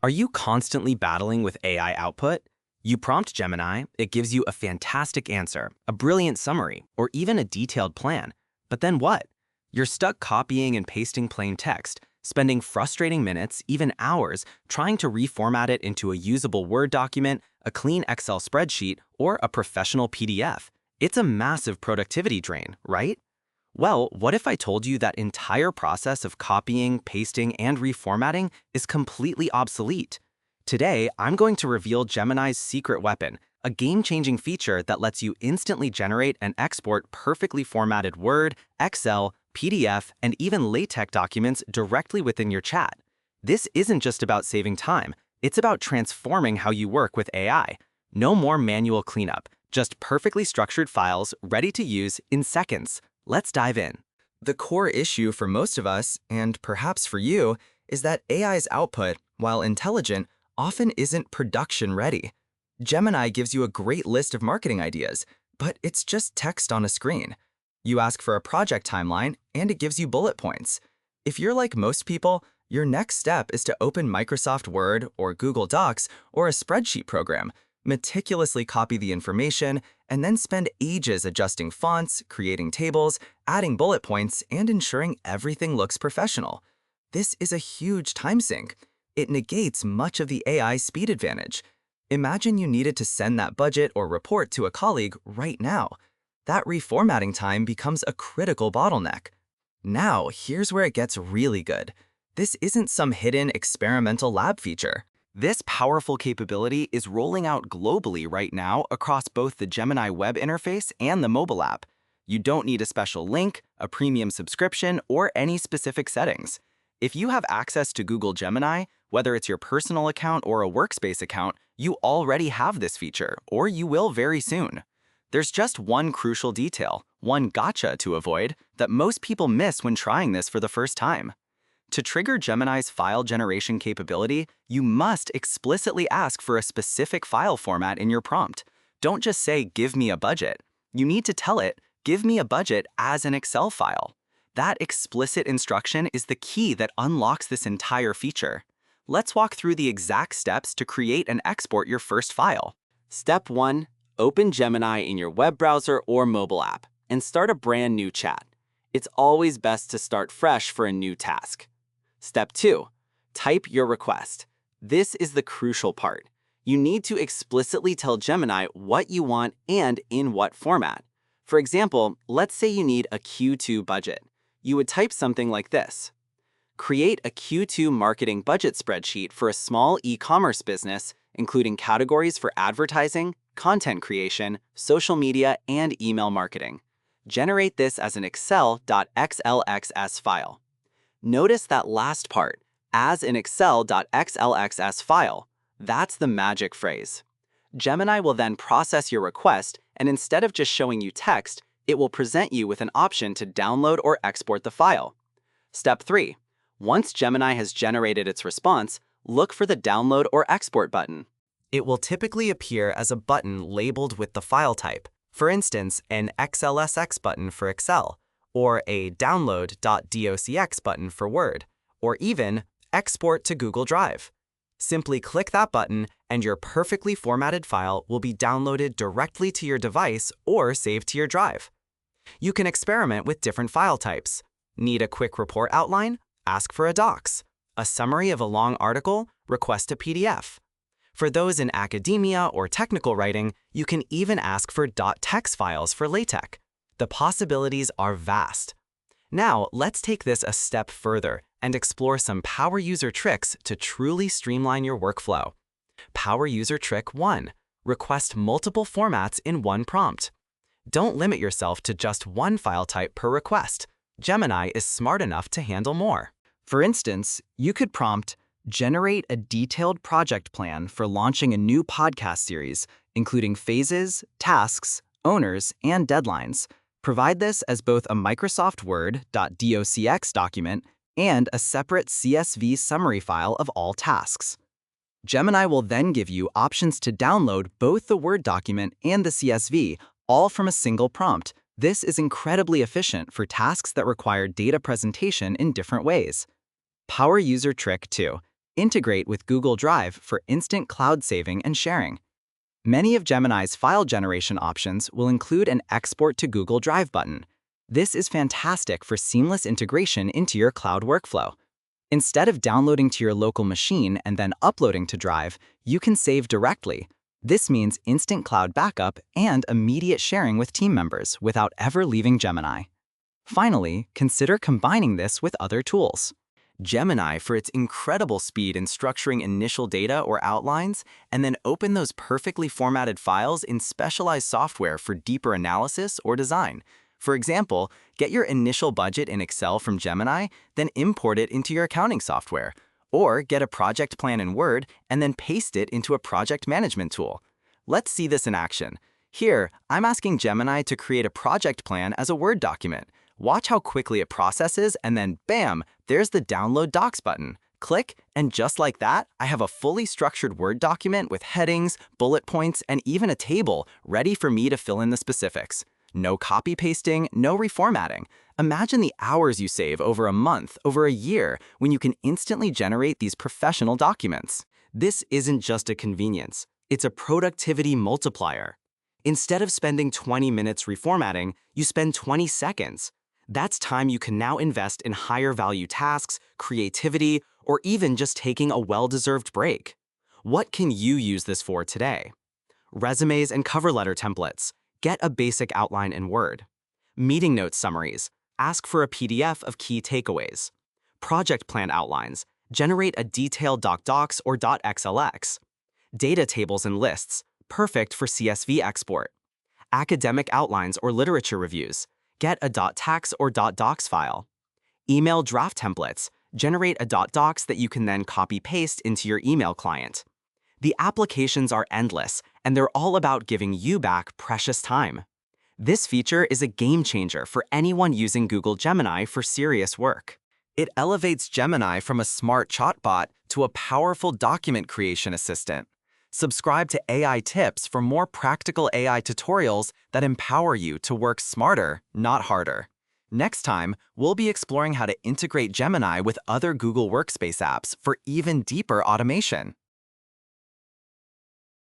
Are you constantly battling with AI output? You prompt Gemini, it gives you a fantastic answer, a brilliant summary, or even a detailed plan. But then what? You're stuck copying and pasting plain text, spending frustrating minutes, even hours, trying to reformat it into a usable Word document, a clean Excel spreadsheet, or a professional PDF. It's a massive productivity drain, right? Well, what if I told you that entire process of copying, pasting, and reformatting is completely obsolete? Today, I'm going to reveal Gemini's secret weapon, a game-changing feature that lets you instantly generate and export perfectly formatted Word, Excel, PDF, and even LaTeX documents directly within your chat. This isn't just about saving time, it's about transforming how you work with AI. No more manual cleanup, just perfectly structured files ready to use in seconds. Let's dive in. The core issue for most of us, and perhaps for you, is that AI's output, while intelligent, often isn't production ready. Gemini gives you a great list of marketing ideas, but it's just text on a screen. You ask for a project timeline, and it gives you bullet points. If you're like most people, your next step is to open Microsoft Word or Google Docs or a spreadsheet program, meticulously copy the information, and then spend ages adjusting fonts, creating tables, adding bullet points, and ensuring everything looks professional. This is a huge time sink. It negates much of the AI speed advantage. Imagine you needed to send that budget or report to a colleague right now. That reformatting time becomes a critical bottleneck. Now, here's where it gets really good. This isn't some hidden experimental lab feature. This powerful capability is rolling out globally right now across both the Gemini web interface and the mobile app. You don't need a special link, a premium subscription, or any specific settings. If you have access to Google Gemini, whether it's your personal account or a Workspace account, you already have this feature, or you will very soon. There's just one crucial detail, one gotcha to avoid, that most people miss when trying this for the first time. To trigger Gemini's file generation capability, you must explicitly ask for a specific file format in your prompt. Don't just say, "Give me a budget." You need to tell it, "Give me a budget as an Excel file." That explicit instruction is the key that unlocks this entire feature. Let's walk through the exact steps to create and export your first file. Step 1. Open Gemini in your web browser or mobile app and start a brand new chat. It's always best to start fresh for a new task. Step 2. Type your request. This is the crucial part. You need to explicitly tell Gemini what you want and in what format. For example, let's say you need a Q2 budget. You would type something like this. Create a Q2 marketing budget spreadsheet for a small e-commerce business, including categories for advertising, content creation, social media, and email marketing. Generate this as an excel.xlxs file. Notice that last part, as an excel.xlxs file. That's the magic phrase. Gemini will then process your request, and instead of just showing you text, it will present you with an option to download or export the file. Step 3. Once Gemini has generated its response, look for the download or export button. It will typically appear as a button labeled with the file type. For instance, an XLSX button for Excel, or a download.docx button for Word, or even export to Google Drive. Simply click that button and your perfectly formatted file will be downloaded directly to your device or saved to your drive. You can experiment with different file types. Need a quick report outline? Ask for a docs. A summary of a long article? Request a PDF. For those in academia or technical writing, you can even ask for .tex files for LaTeX. The possibilities are vast. Now, let's take this a step further and explore some power user tricks to truly streamline your workflow. Power user trick 1. Request multiple formats in one prompt. Don't limit yourself to just one file type per request. Gemini is smart enough to handle more. For instance, you could prompt, "Generate a detailed project plan for launching a new podcast series, including phases, tasks, owners, and deadlines." Provide this as both a Microsoft Word.docx document and a separate CSV summary file of all tasks. Gemini will then give you options to download both the Word document and the CSV, all from a single prompt. This is incredibly efficient for tasks that require data presentation in different ways. Power user trick 2. Integrate with Google Drive for instant cloud saving and sharing. Many of Gemini's file generation options will include an Export to Google Drive button. This is fantastic for seamless integration into your cloud workflow. Instead of downloading to your local machine and then uploading to Drive, you can save directly. This means instant cloud backup and immediate sharing with team members without ever leaving Gemini. Finally, consider combining this with other tools. Gemini for its incredible speed in structuring initial data or outlines, and then open those perfectly formatted files in specialized software for deeper analysis or design. For example, get your initial budget in Excel from Gemini, then import it into your accounting software. Or get a project plan in Word and then paste it into a project management tool. Let's see this in action. Here, I'm asking Gemini to create a project plan as a Word document. Watch how quickly it processes, and then bam, there's the Download Docs button. Click, and just like that, I have a fully structured Word document with headings, bullet points, and even a table ready for me to fill in the specifics. No copy pasting, no reformatting. Imagine the hours you save over a month, over a year, when you can instantly generate these professional documents. This isn't just a convenience, it's a productivity multiplier. Instead of spending 20 minutes reformatting, you spend 20 seconds. That's time you can now invest in higher value tasks, creativity, or even just taking a well-deserved break. What can you use this for today? Resumes and cover letter templates. Get a basic outline in Word. Meeting notes summaries. Ask for a PDF of key takeaways. Project plan outlines. Generate a detailed .docs or .xlx. Data tables and lists. Perfect for CSV export. Academic outlines or literature reviews. Get a .tax or .docs file. Email draft templates. Generate a .docs that you can then copy-paste into your email client. The applications are endless, and they're all about giving you back precious time. This feature is a game changer for anyone using Google Gemini for serious work. It elevates Gemini from a smart chatbot to a powerful document creation assistant. Subscribe to AI Tips for more practical AI tutorials that empower you to work smarter, not harder. Next time, we'll be exploring how to integrate Gemini with other Google Workspace apps for even deeper automation.